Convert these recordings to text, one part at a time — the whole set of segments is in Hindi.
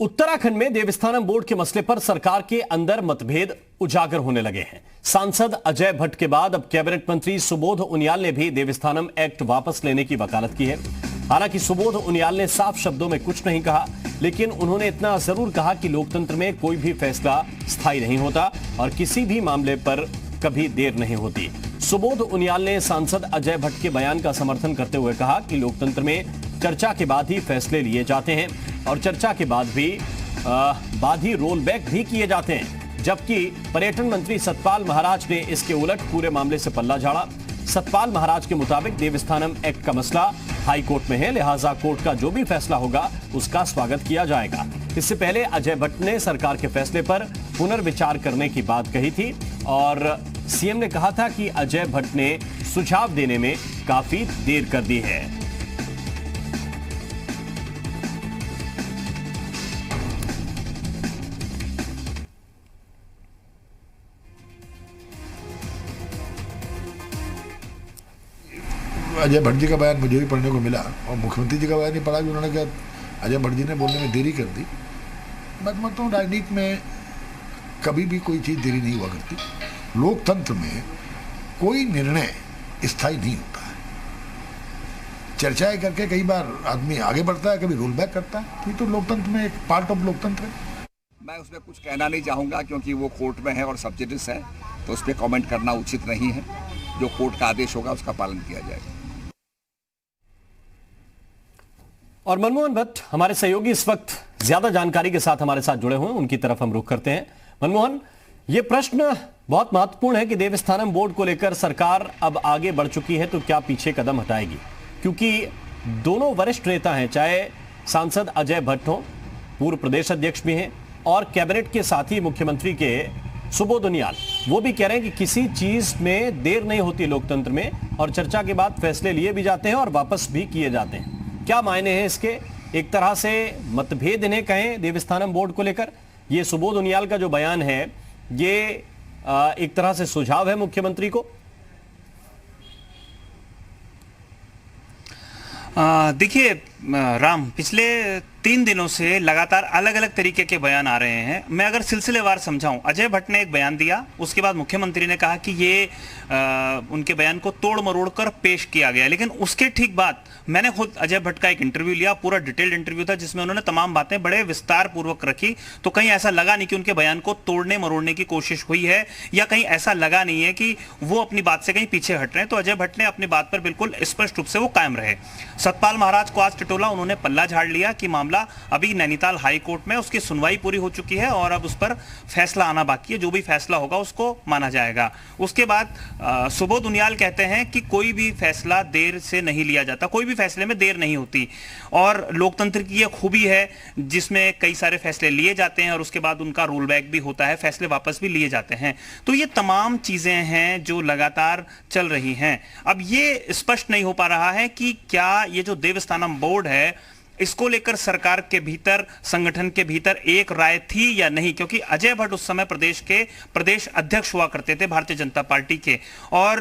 उत्तराखंड में देवस्थानम बोर्ड के मसले पर सरकार के अंदर मतभेद उजागर होने लगे हैं। सांसद अजय भट्ट के बाद अब कैबिनेट मंत्री सुबोध उनियाल ने भी देवस्थानम एक्ट वापस लेने की वकालत की है। हालांकि सुबोध उनियाल ने साफ शब्दों में कुछ नहीं कहा, लेकिन उन्होंने इतना जरूर कहा कि लोकतंत्र में कोई भी फैसला स्थायी नहीं होता और किसी भी मामले पर कभी देर नहीं होती। सुबोध उनियाल ने सांसद अजय भट्ट के बयान का समर्थन करते हुए कहा कि लोकतंत्र में चर्चा के बाद ही फैसले लिए जाते हैं और चर्चा के बाद ही रोल बैक भी किए जाते हैं। जबकि पर्यटन मंत्री सतपाल महाराज ने इसके उलट पूरे मामले से पल्ला झाड़ा। सतपाल महाराज के मुताबिक देवस्थानम एक्ट का मसला हाई कोर्ट में है, लिहाजा कोर्ट का जो भी फैसला होगा उसका स्वागत किया जाएगा। इससे पहले अजय भट्ट ने सरकार के फैसले पर पुनर्विचार करने की बात कही थी और सीएम ने कहा था कि अजय भट्ट ने सुझाव देने में काफी देर कर दी है। अजय भट्ट जी का बयान मुझे भी पढ़ने को मिला और मुख्यमंत्री जी का बयान नहीं पढ़ा कि उन्होंने कहा अजय भट्ट जी ने बोलने में देरी कर दी। मैं समझता हूँ राजनीति में कभी भी कोई चीज़ देरी नहीं हुआ करती। लोकतंत्र में कोई निर्णय स्थायी नहीं होता है। चर्चाएं करके कई बार आदमी आगे बढ़ता है, कभी रोल बैक करता है। ये तो लोकतंत्र में एक पार्ट ऑफ लोकतंत्र है। मैं उसमें कुछ कहना नहीं चाहूँगा क्योंकि वो कोर्ट में है और सब्जेक्टिस है, तो उस पर कॉमेंट करना उचित नहीं है। जो कोर्ट का आदेश होगा उसका पालन किया जाएगा। और मनमोहन भट्ट हमारे सहयोगी इस वक्त ज्यादा जानकारी के साथ हमारे साथ जुड़े हुए हैं, उनकी तरफ हम रुख करते हैं। मनमोहन, यह प्रश्न बहुत महत्वपूर्ण है कि देवस्थानम बोर्ड को लेकर सरकार अब आगे बढ़ चुकी है तो क्या पीछे कदम हटाएगी? क्योंकि दोनों वरिष्ठ नेता हैं, चाहे सांसद अजय भट्ट हो, पूर्व प्रदेश अध्यक्ष भी हैं, और कैबिनेट के साथी मुख्यमंत्री के सुबोध उनियाल, वो भी कह रहे हैं कि किसी चीज में देर नहीं होती लोकतंत्र में और चर्चा के बाद फैसले लिए भी जाते हैं और वापस भी किए जाते हैं। क्या मायने हैं इसके? एक तरह से मतभेद इन्हें कहें देवस्थानम बोर्ड को लेकर। ये सुबोध उनियाल का जो बयान है ये एक तरह से सुझाव है मुख्यमंत्री को। देखिए राम, पिछले 3 दिनों से लगातार अलग अलग तरीके के बयान आ रहे हैं। मैं अगर सिलसिलेवार समझाऊं, अजय भट्ट ने एक बयान दिया, उसके बाद मुख्यमंत्री ने कहा कि ये उनके बयान को तोड़ मरोड़ कर पेश किया गया। लेकिन उसके ठीक बाद मैंने खुद अजय भट्ट का एक इंटरव्यू लिया, पूरा डिटेल्ड इंटरव्यू था जिसमें उन्होंने तमाम बातें बड़े विस्तार पूर्वक रखी। तो कहीं ऐसा लगा नहीं कि उनके बयान को तोड़ने मरोड़ने की कोशिश हुई है, या कहीं ऐसा लगा नहीं है कि वो अपनी बात से कहीं पीछे हट रहे हैं। तो अजय भट्ट ने अपनी बात पर बिल्कुल स्पष्ट रूप से वो कायम रहे। सतपाल महाराज को आज टटोला, उन्होंने पल्ला झाड़ लिया कि मामला अभी नैनीताल हाई कोर्ट में, उसकी सुनवाई पूरी हो चुकी है और अब उस पर फैसला आना बाकी है। जो भी फैसला होगा उसको माना जाएगा। उसके बाद सुबोध उनियाल कहते हैं कि कोई भी फैसला देर से नहीं लिया जाता, कोई भी फैसले में देर नहीं होती और लोकतंत्र की यह खूबी है जिसमें कई सारे फैसले लिए जाते हैं और उसके बाद उनका रोल बैक भी होता है, फैसले वापस भी लिए जाते हैं। तो ये तमाम चीजें हैं जो लगातार चल रही हैं। अब ये स्पष्ट नहीं हो पा रहा है कि क्या ये जो देवस्थानम बोर्ड है इसको लेकर सरकार के भीतर, संगठन के भीतर एक राय थी या नहीं, क्योंकि अजय भट्ट उस समय प्रदेश के प्रदेश अध्यक्ष हुआ करते थे भारतीय जनता पार्टी के और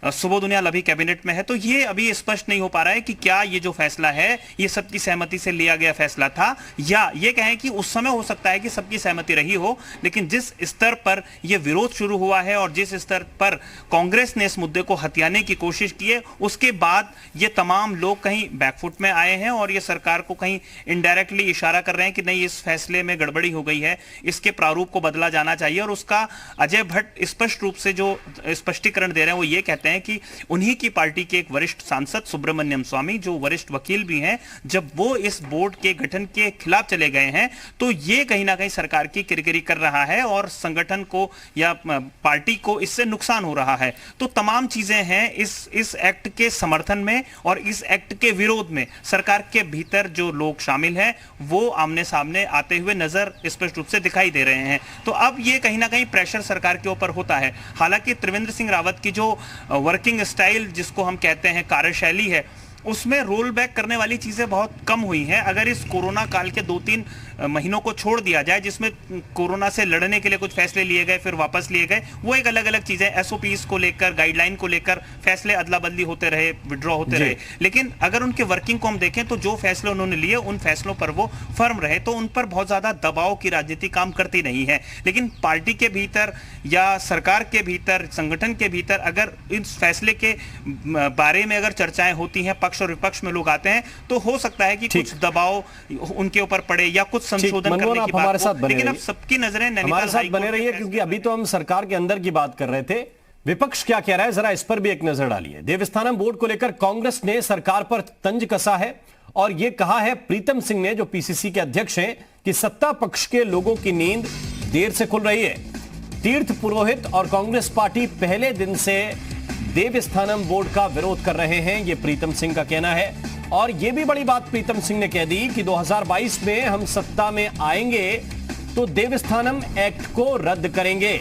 सुबोध उनियाल अभी कैबिनेट में है। तो ये अभी स्पष्ट नहीं हो पा रहा है कि क्या ये जो फैसला है ये सबकी सहमति से लिया गया फैसला था, या ये कहें कि उस समय हो सकता है कि सबकी सहमति रही हो, लेकिन जिस स्तर पर यह विरोध शुरू हुआ है और जिस स्तर पर कांग्रेस ने इस मुद्दे को हथियाने की कोशिश की है, उसके बाद ये तमाम लोग कहीं बैकफुट में आए हैं और ये सरकार को कहीं इनडायरेक्टली इशारा कर रहे हैं कि नहीं, इस फैसले में गड़बड़ी हो गई है, इसके प्रारूप को बदला जाना चाहिए। और उसका अजय भट्ट स्पष्ट रूप से जो स्पष्टीकरण दे रहे हैं वो ये कहते हैं कि उन्हीं की पार्टी के एक वरिष्ठ सांसद सुब्रमण्यम स्वामी, जो वरिष्ठ वकील भी हैं, जब वो इस बोर्ड के गठन के खिलाफ चले गए हैं तो ये कहीं ना कहीं सरकार की किरकिरी कर रहा है और संगठन को या पार्टी को इससे नुकसान हो रहा है। तो तमाम चीजें हैं इस एक्ट के समर्थन में और इस एक्ट के विरोध में सरकार के भीतर जो लोग शामिल हैं वो आमने सामने आते हुए नजर स्पष्ट रूप से दिखाई दे रहे हैं। तो अब ये कहीं ना कहीं प्रेशर सरकार के ऊपर होता है। हालांकि त्रिवेंद्र सिंह रावत की जो वर्किंग स्टाइल जिसको हम कहते हैं, कार्यशैली है, उसमें रोल बैक करने वाली चीजें बहुत कम हुई हैं। अगर इस कोरोना काल के 2-3 महीनों को छोड़ दिया जाए जिसमें कोरोना से लड़ने के लिए कुछ फैसले लिए गए फिर वापस लिए गए, वो एक अलग अलग चीजें, एसओपीज को लेकर, गाइडलाइन को लेकर फैसले अदला बदली होते रहे, विड्रॉ होते रहे। लेकिन अगर उनके वर्किंग को हम देखें तो जो फैसले उन्होंने लिए उन फैसलों पर वो फर्म रहे, तो उन पर बहुत ज्यादा दबाव की राजनीति काम करती नहीं है। लेकिन पार्टी के भीतर या सरकार के भीतर, संगठन के भीतर अगर इस फैसले के बारे में अगर चर्चाएं होती हैं, पक्ष और विपक्ष में लोग आते हैं, तो हो सकता है कि कुछ दबाव उनके ऊपर पड़े या कुछ संशोधन करने की बात हो। लेकिन अब सबकी नजरें हमारे साथ बने रहिए, क्योंकि अभी तो हम सरकार के अंदर की बात कर रहे थे, विपक्ष क्या कह रहा है जरा इस पर भी एक नजर डालिए। देवस्थानम बोर्ड को लेकर कांग्रेस ने सरकार पर तंज कसा है और यह कहा है प्रीतम सिंह ने, जो पीसीसी के अध्यक्ष हैं, कि सत्ता पक्ष के लोगों की नींद देर से खुल रही है। तीर्थ पुरोहित और कांग्रेस पार्टी पहले दिन से देवस्थानम बोर्ड का विरोध कर रहे हैं, यह प्रीतम सिंह का कहना है। और यह भी बड़ी बात प्रीतम सिंह ने कह दी कि 2022 में हम सत्ता में आएंगे तो देवस्थानम एक्ट को रद्द करेंगे।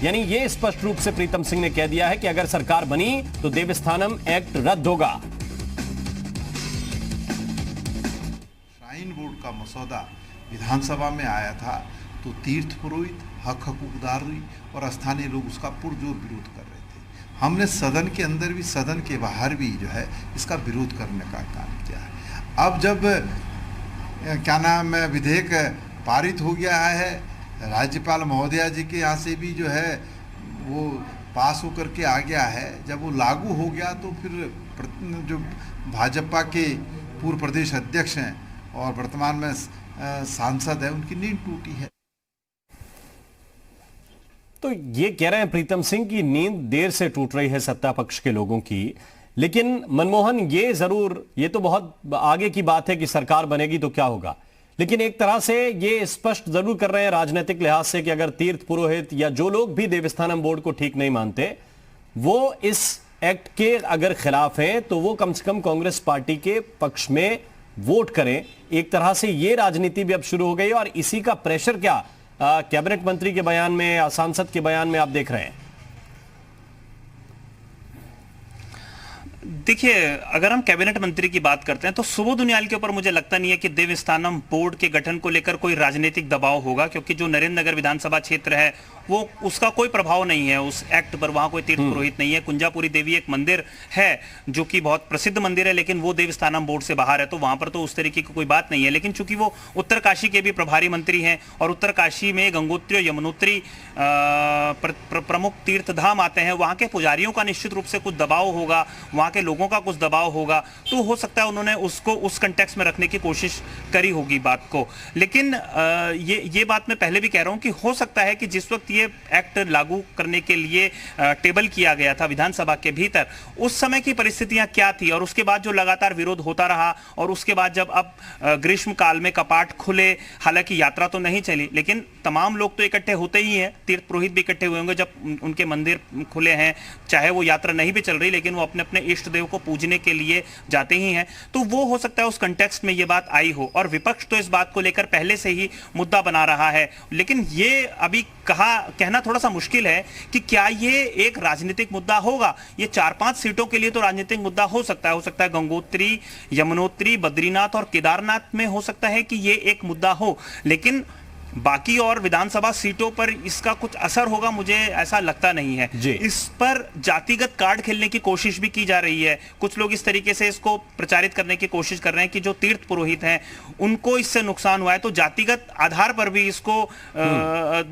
यानी यह स्पष्ट रूप से प्रीतम सिंह ने कह दिया है कि अगर सरकार बनी तो देवस्थानम एक्ट रद्द होगा। श्राइन बोर्ड का मसौदा विधानसभा में आया था तो तीर्थ पुरोहित, हक हकूकदारी और स्थानीय लोग उसका पुरजोर विरोध कर रहे थे। हमने सदन के अंदर भी, सदन के बाहर भी जो है इसका विरोध करने का काम किया है। अब जब क्या नाम है, विधेयक पारित हो गया है, राज्यपाल महोदया जी के यहाँ से भी जो है वो पास होकर के आ गया है, जब वो लागू हो गया तो फिर जो भाजपा के पूर्व प्रदेश अध्यक्ष हैं और वर्तमान में सांसद है, उनकी नींद टूटी है। तो ये कह रहे हैं प्रीतम सिंह की नींद देर से टूट रही है सत्ता पक्ष के लोगों की। लेकिन मनमोहन, ये तो बहुत आगे की बात है कि सरकार बनेगी तो क्या होगा, लेकिन एक तरह से ये स्पष्ट जरूर कर रहे हैं राजनीतिक लिहाज से कि अगर तीर्थ पुरोहित या जो लोग भी देवस्थानम बोर्ड को ठीक नहीं मानते वो इस एक्ट के अगर खिलाफ हैं तो वो कम से कम कांग्रेस पार्टी के पक्ष में वोट करें। एक तरह से ये राजनीति भी अब शुरू हो गई और इसी का प्रेशर क्या कैबिनेट मंत्री के बयान में या सांसद के बयान में आप देख रहे हैं? देखिए, अगर हम कैबिनेट मंत्री की बात करते हैं तो सुबोध उनियाल के ऊपर मुझे लगता नहीं है कि देवस्थानम बोर्ड के गठन को लेकर कोई राजनीतिक दबाव होगा, क्योंकि जो नरेंद्र नगर विधानसभा क्षेत्र है वो उसका कोई प्रभाव नहीं है उस एक्ट पर। वहां कोई तीर्थ पुरोहित नहीं है। कुंजापुरी देवी एक मंदिर है जो कि बहुत प्रसिद्ध मंदिर है, लेकिन वो देवस्थानम बोर्ड से बाहर है, तो वहां पर तो उस तरीके की कोई बात नहीं है। लेकिन चूंकि वो उत्तरकाशी के भी प्रभारी मंत्री हैं और उत्तरकाशी में गंगोत्री और यमुनोत्री प्रमुख तीर्थ धाम आते हैं, वहां के पुजारियों का निश्चित रूप से कुछ दबाव होगा, वहां के लोगों का कुछ दबाव होगा, तो हो सकता है उन्होंने उसको उस कंटेक्स्ट में रखने की कोशिश करी होगी बात को। लेकिन ये बात मैं पहले भी कह रहा हूं कि हो सकता है कि जिस वक्त ये एक्ट लागू करने के लिए टेबल किया गया था विधानसभा के भीतर, उस समय की परिस्थितियां क्या थी और उसके बाद जो लगातार विरोध होता रहा और उसके बाद जब अब ग्रीष्म काल में कपाट खुले, हालांकि यात्रा तो नहीं चली लेकिन तमाम लोग तो इकट्ठे होते ही हैं, तीर्थ पुरोहित भी इकट्ठे हुए होंगे जब उनके मंदिर खुले हैं, चाहे वो यात्रा नहीं भी चल रही लेकिन वो अपने अपने इष्ट देव को पूजने के लिए जाते ही हैं। तो वो हो सकता है उस कंटेक्स्ट में ये बात आई हो और विपक्ष तो इस बात को लेकर पहले से ही मुद्दा बना रहा है। लेकिन ये अभी कहना थोड़ा सा मुश्किल है कि क्या ये एक राजनीतिक मुद्दा होगा। ये 4-5 सीटों के लिए तो राजनीतिक मुद्दा हो सकता है गंगोत्री, यमुनोत्री, बद्रीनाथ और केदारनाथ में हो सकता है कि ये एक मुद्दा हो, लेकिन बाकी और विधानसभा सीटों पर इसका कुछ असर होगा मुझे ऐसा लगता नहीं है। इस पर जातिगत कार्ड खेलने की कोशिश भी की जा रही है। कुछ लोग इस तरीके से इसको प्रचारित करने की कोशिश कर रहे हैं कि जो तीर्थ पुरोहित हैं उनको इससे नुकसान हुआ है, तो जातिगत आधार पर भी इसको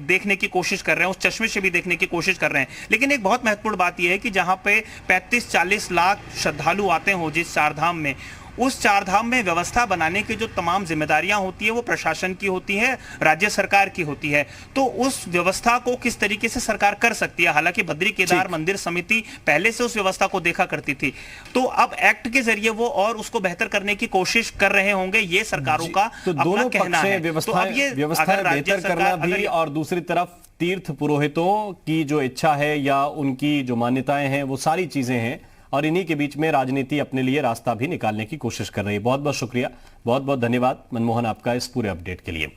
देखने की कोशिश कर रहे हैं, उस चश्मे से भी देखने की कोशिश कर रहे हैं। लेकिन एक बहुत महत्वपूर्ण बात यह है कि जहां पे 35-40 लाख श्रद्धालु आते हो जिस चारधाम में, उस चारधाम में व्यवस्था बनाने की जो तमाम जिम्मेदारियां होती है वो प्रशासन की होती है, राज्य सरकार की होती है। तो उस व्यवस्था को किस तरीके से सरकार कर सकती है। हालांकि बद्री केदार मंदिर समिति पहले से उस व्यवस्था को देखा करती थी, तो अब एक्ट के जरिए वो और उसको बेहतर करने की कोशिश कर रहे होंगे, ये सरकारों का तो दोनों कहना है। व्यवस्थाएं बेहतर करना भी और दूसरी तरफ तीर्थ पुरोहितों की जो इच्छा है या उनकी जो मान्यताएं हैं वो सारी चीजें हैं और इन्हीं के बीच में राजनीति अपने लिए रास्ता भी निकालने की कोशिश कर रही है। बहुत बहुत शुक्रिया, बहुत बहुत धन्यवाद मनमोहन आपका इस पूरे अपडेट के लिए।